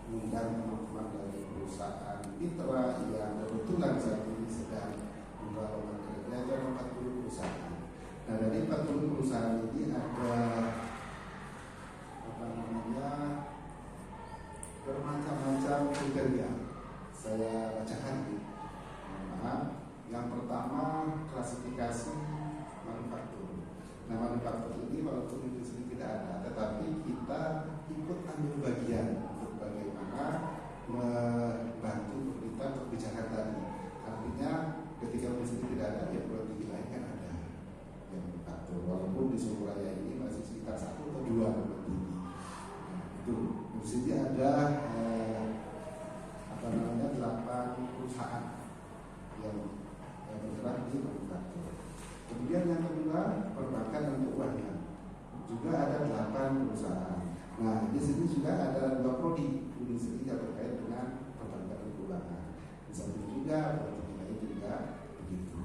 mengundang teman-teman dari perusahaan mitra yang kebetulan saat ini sedang membangun kerja ada 40 perusahaan. Nah, dari 40 perusahaan ini ada bermacam-macam kriteria. Saya bacakan ini. Yang pertama, klasifikasi manufaktur. Nah, manufaktur ini walaupun di sini tidak ada, tetapi kita ikut ambil bagian untuk bagaimana membantu pemerintah untuk bicara tadi. Artinya ketika di sini tidak ada, ya perlu lain kan ada yang manufaktur. Walaupun di Surabaya ini masih sekitar 1 atau 2 tinggi. Itu di sini ada 8 perusahaan yang bergerak di manufaktur. Kemudian yang kedua, perbankan dan keuangan. Juga ada 8 perusahaan. Nah, di sini juga ada 2 prodi di sini yang terkait dengan perbankan dan keuangan. Di samping juga prodi lain juga begitu.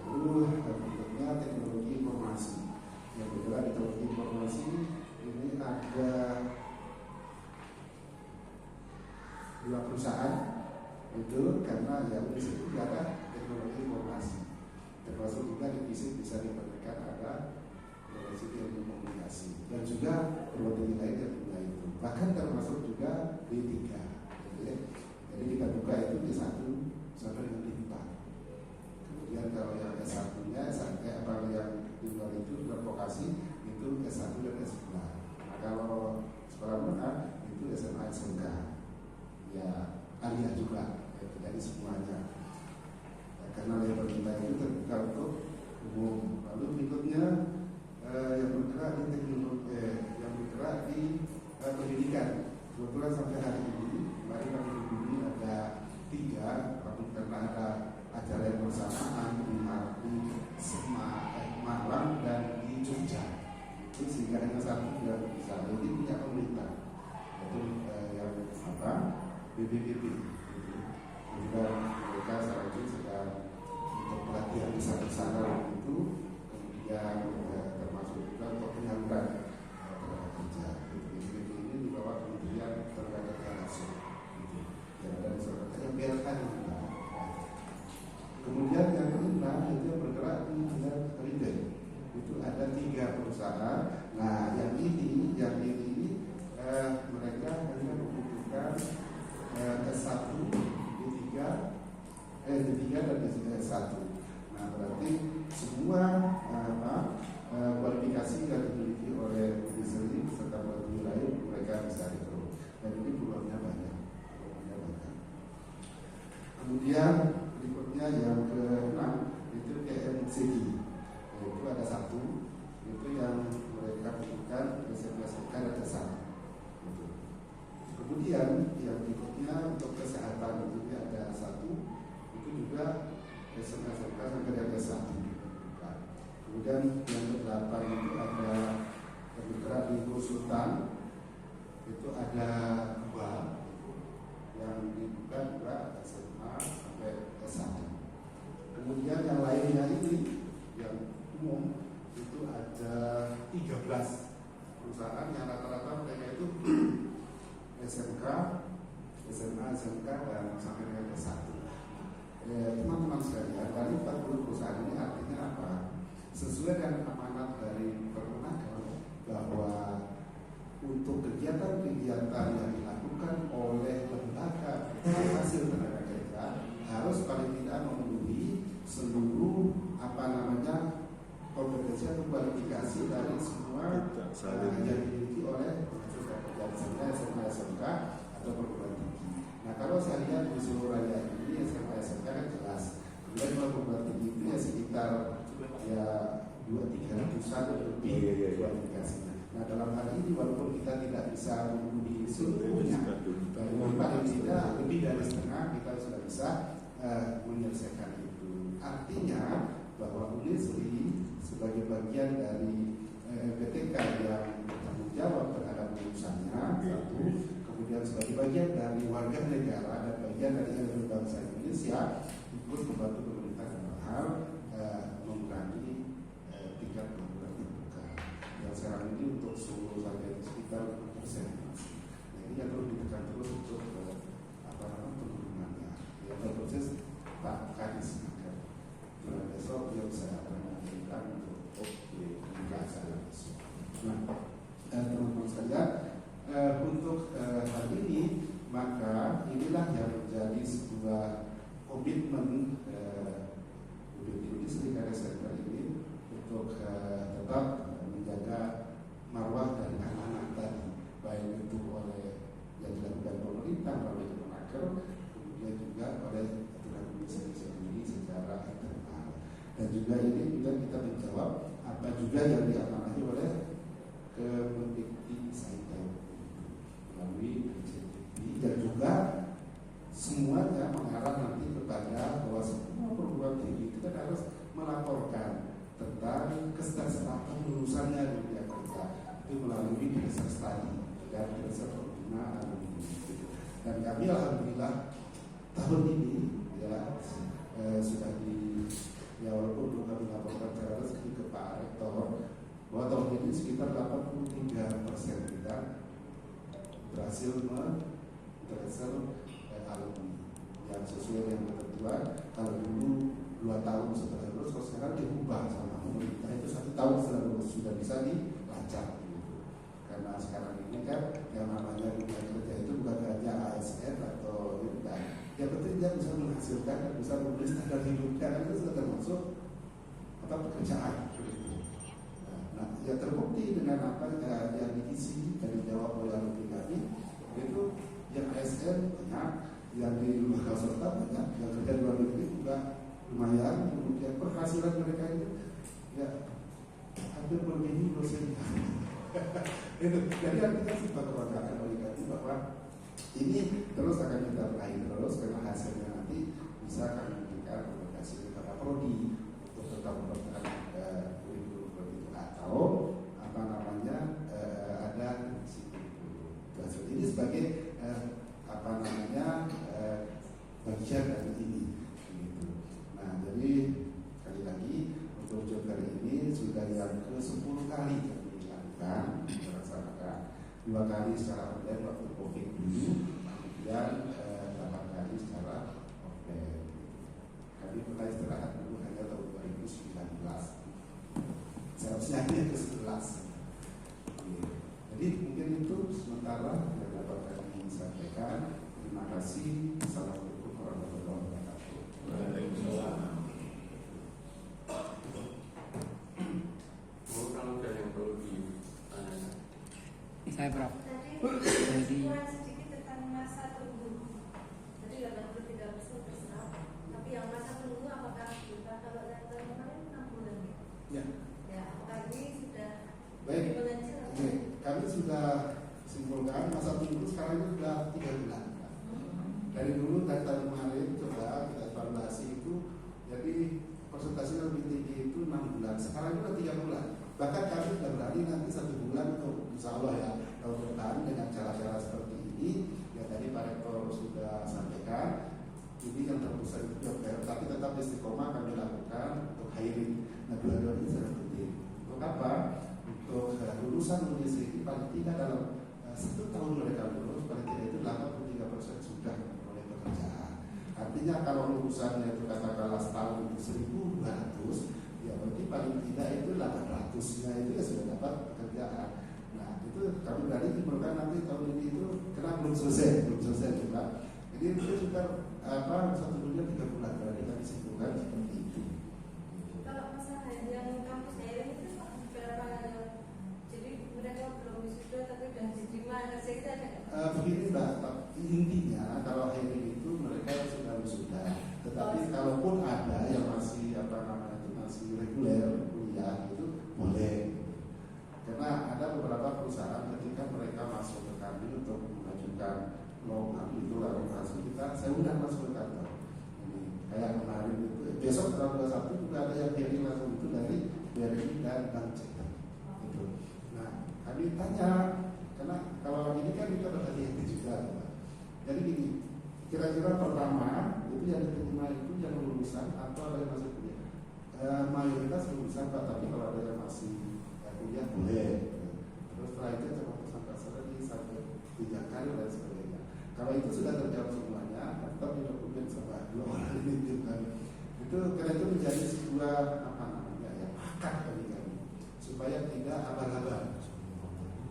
Lalu berikutnya teknologi informasi. Yang bergerak di teknologi informasi ini ada 2 perusahaan. Itu karena yang di situ juga ada teknologi informasi, termasuk juga divisi bisa diperlukan ada teknologi ilmu komunikasi dan juga teknologi lain yang juga itu, bahkan termasuk juga D3. Jadi kita buka itu di satu dengan D4. Kemudian kalau yang S1-nya yang di luar itu vokasi itu S1 dan S2. Nah, kalau sekolah menengah itu SMA SMK. Ya, aliyah juga, jadi semuanya. Nah, karena level kita itu terbuka untuk umum. Lalu berikutnya yang bergerak di teknologi, yang bergerak di pendidikan. Kebetulan sampai hari ini, kemarin kami ada 3, tapi karena ada acara yang bersamaan di Malang dan di Jogja, itu sehingga hanya 1 yang bisa. Ini punya pemerintah, yaitu yang BPPP. Juga mereka saat itu sedang untuk pelatihan di sana itu, kemudian termasuk juga untuk penyaluran tenaga kerja. BPPP ini di bawah Kementerian Tenaga Kerja langsung, yang ada di Surabaya, yang BLK juga. Kemudian yang kelima itu bergerak di bidang retail. Itu ada 3 perusahaan. Nah, yang ini mereka hanya membutuhkan S1, D3 dan S1. Nah, berarti semua kualifikasi yang dimiliki oleh industri serta pelatih lain mereka bisa itu. Dan ini peluangnya banyak. Kemudian berikutnya yang ke-6 itu KMCG. Itu ada 1, itu yang mereka butuhkan SMK dan S1. Kemudian yang berikutnya untuk kesehatan itu ada 1, itu juga SMK sampai dengan S1. Kemudian yang ke-8 itu ada yang bergerak di konsultan, itu ada 2 yang dibuka juga SMA sampai S1. Kemudian yang lainnya ini yang umum itu ada 13 perusahaan yang rata-rata mereka itu SMK, SMA, SMK dan sampai dengan S1. Teman-teman sekalian, dari 40 perusahaan ini artinya apa? Sesuai dengan amanat dari Permenaker bahwa untuk kegiatan-kegiatan yang dilakukan oleh lembaga hasil tenaga kerja harus paling tidak memenuhi seluruh kompetensi atau kualifikasi dari semua yang dimiliki oleh SMK atau perguruan tinggi. Nah, kalau saya lihat di Surabaya ini SMK kan jelas. Kemudian kalau perguruan tinggi itu ya sekitar 200-300 lebih kualifikasinya. Nah, dalam hal ini walaupun kita tidak bisa memenuhi seluruhnya, paling tidak lebih dari setengah kita sudah bisa menyelesaikan itu. Artinya bahwa Unisri sebagai bagian dari PTK yang bertanggung jawab terhadap urusannya, 1, kemudian sebagai bagian dari warga negara dan bagian dari elemen bangsa Indonesia ikut membantu pemerintah dalam hal mengurangi tingkat pengangguran terbuka yang sekarang ini untuk seluruh warga sekitar 5%. Nah, ini yang sehingga untuk hal ini maka inilah yang menjadi sebuah komitmen UPT Serikaya Center ini untuk tetap menjaga marwah dan anak-anak tadi, baik itu oleh yang dilakukan pemerintah melalui Kemenaker, kemudian juga oleh aturan sendiri secara internal. Dan juga ini juga kita menjawab apa juga yang diamanati oleh Kemendikti Saintek melalui PJTP, dan juga semuanya mengarah nanti kepada bahwa semua perguruan tinggi itu kan harus melaporkan tentang kesejahteraan lulusannya di dunia kerja itu melalui dasar studi dan dasar pembinaan. Dan kami alhamdulillah tahun ini ya sudah ya walaupun belum kami laporkan secara resmi ke Pak Rektor bahwa tahun ini sekitar 83% kita berhasil mentransfer alumni yang sesuai dengan ketentuan. Kalau dulu 2 tahun setelah lulus, kalau sekarang diubah sama pemerintah itu 1 tahun setelah lulus sudah bisa dilacak gitu. Karena sekarang ini kan yang namanya dunia kerja itu bukan hanya ASN atau bukan, yang penting dia bisa menghasilkan dan bisa memberi standar hidupnya, kan itu sudah termasuk pekerjaan gitu. Nah, yang terbukti dengan apa yang diisi dan dijawab oleh alumni kami itu yang ASN banyak, yang di luar swasta banyak, yang kerja di luar negeri juga lumayan, kemudian penghasilan mereka itu ya hampir melebihi dosen. Itu jadi artinya sebuah kebanggaan bagi kami bahwa ini terus akan kita raih terus, karena hasilnya nanti bisa kami berikan hasil kepada prodi untuk tetap mempertahankan kurikulum itu, atau apa namanya ada ini sebagai apa namanya bagian dari ini gitu. Nah, jadi sekali lagi untuk job kali ini sudah yang ke-10 kali kami lakukan, melaksanakan 2 kali secara online waktu COVID dulu, kemudian 8 kali secara offline. Kami pernah istirahat dulu hanya tahun 2019, seharusnya ini ke-11. Jadi mungkin itu sementara yang dapat kami sampaikan. Terima kasih. Assalamualaikum warahmatullahi wabarakatuh. Waalaikumsalam. Kalau ada yang perlu ditanyakan. Saya berapa? Jadi sedikit tentang masa tunggu. Jadi 83% terserap. Tapi yang masa tunggu apakah kita kalau yang kemarin 6 bulan Ya. Ya, apakah ini sudah Baik. dimention? Kami sudah simpulkan masa tunggu sekarang ini sudah 3 bulan. Dari dulu dari tahun kemarin coba kita evaluasi itu, jadi presentasi lebih tinggi itu 6 bulan. Sekarang itu sudah 3 bulan. Bahkan kami sudah berani nanti 1 bulan untuk insya Allah ya tahun depan dengan cara-cara seperti ini. Ya tadi Pak Rektor sudah sampaikan, ini yang terpusat itu job fair, tapi tetap istiqomah kami lakukan untuk hiring. Nah, dua-dua ini sangat penting. Untuk apa? Untuk lulusan Indonesia ini paling tidak dalam 1 tahun mereka lulus, paling tidak itu 83% sudah memperoleh pekerjaan. Artinya kalau lulusannya itu katakanlah setahun itu 1.200, ya berarti paling tidak itu 800-nya itu ya sudah dapat pekerjaan. Nah itu kami berani dimulai nanti tahun ini itu karena belum selesai juga. Jadi itu sekitar 1 bulan 3 bulan berarti kami simpulkan seperti itu. Kalau masalah yang kampus daerah itu berapa? Jadi mereka belum wisuda tapi sudah diterima kerja kita ada? Begini Mbak, intinya kalau hiring itu mereka sudah wisuda. Tetapi kalaupun ada yang masih masih reguler kuliah itu boleh. Karena ada beberapa perusahaan ketika mereka masuk ke kami untuk mengajukan lowongan itu lalu langsung saya undang masuk ke kantor. Ini kayak kemarin itu besok tanggal 21 juga ada yang hiring langsung itu dari BRI dan Bank Center. Gitu. Nah kami tanya, karena kalau ini kan kita berhati-hati juga. Jadi gini, kira-kira pertama itu yang diterima itu yang lulusan atau ada yang masih kuliah? Mayoritas lulusan Pak, tapi kalau ada yang masih kuliah boleh. Terus setelah itu coba tersangka lagi sampai 3 kali dan sebagainya. Kalau itu sudah terjawab semuanya, tetap dilakukan sama 2 orang ini kan. Itu karena itu menjadi sebuah akad bagi kami supaya tidak abal-abal.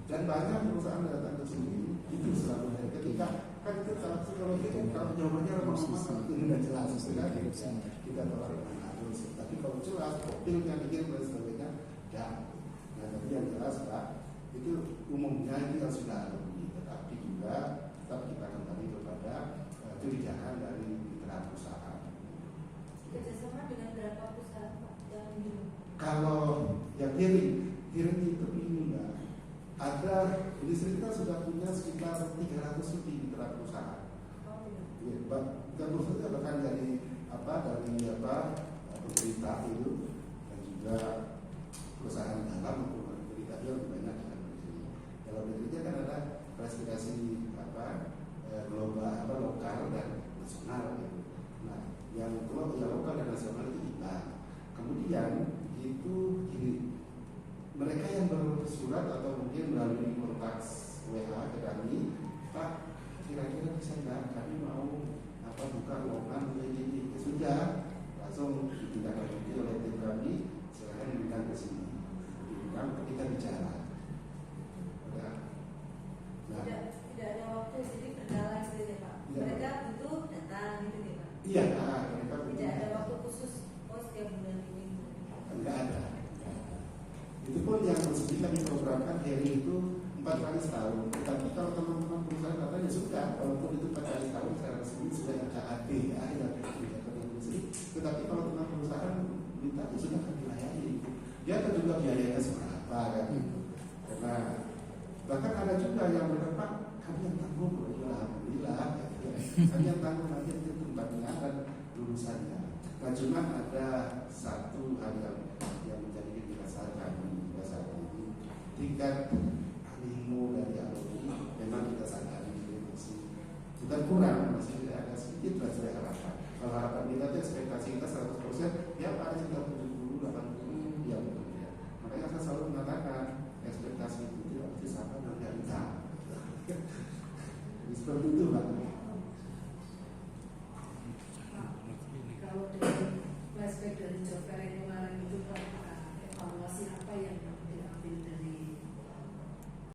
Dan banyak perusahaan datang ke sini itu selalu dari ketika kan itu kalau psikologi kan kalau jawabannya lama-lama itu tidak jelas, sudah kita tolak dengan halus. Tapi kalau jelas, profilnya dikit dan sebagainya, ya. Nah, tapi yang jelas Pak, itu umumnya itu yang sudah alumni, tetapi juga tetap kita kembali kepada kebijakan dari mitra perusahaan. Kerjasama dengan berapa perusahaan Pak yang ini? Kalau yang hiring itu ini Mbak, ada industri kita sudah punya sekitar 300 lebih mitra perusahaan. Oh, iya. Ya, bukan perusahaan bahkan dari pemerintah itu dan juga perusahaan dalam maupun pemerintah yang banyak yang di sini. Dalam negerinya kan ada restribusi global, lokal dan nasional gitu. Nah, yang lokal dan nasional itu IPA. Kemudian itu gini, mereka yang bersurat atau mungkin melalui kontak WA ke kami, Pak, kira-kira bisa nggak kami mau buka lowongan ini? Ya sudah, langsung ditindaklanjuti oleh tim kami, silahkan diundang ke sini, diundang kita bicara. Nah, tidak ada waktu, jadi berjalan gitu ya Pak. Ya. Mereka itu datang gitu ya Pak. Iya, mereka Tidak ada waktu khusus, setiap bulan ini. Enggak ada. Itu pun yang resmi kami programkan hari itu 4 kali setahun. Tetapi kalau teman-teman perusahaan datang ya sudah, walaupun itu 4 kali setahun secara resmi sudah KAD ya, yang kebijakan industri. Tetapi kalau teman perusahaan minta ya sudah kami layani. Dia ada juga biayanya seberapa kan. Karena bahkan ada juga yang berkata, kami yang tanggung, alhamdulillah. Kami yang tanggung nanti itu tempatnya dan lulusannya. Nah, cuma ada satu hal yang menjadi dasar kami pada saat ini, tingkat animo dari alumni memang kita sadari masih bukan kurang, masih ada sedikit lah saya harapkan. Kalau harapan kita itu ekspektasi kita 100%, ya ada sekitar 70, 80 yang bekerja. Makanya saya selalu mengatakan ekspektasi itu tidak bisa sama dengan realita. Seperti itu Pak.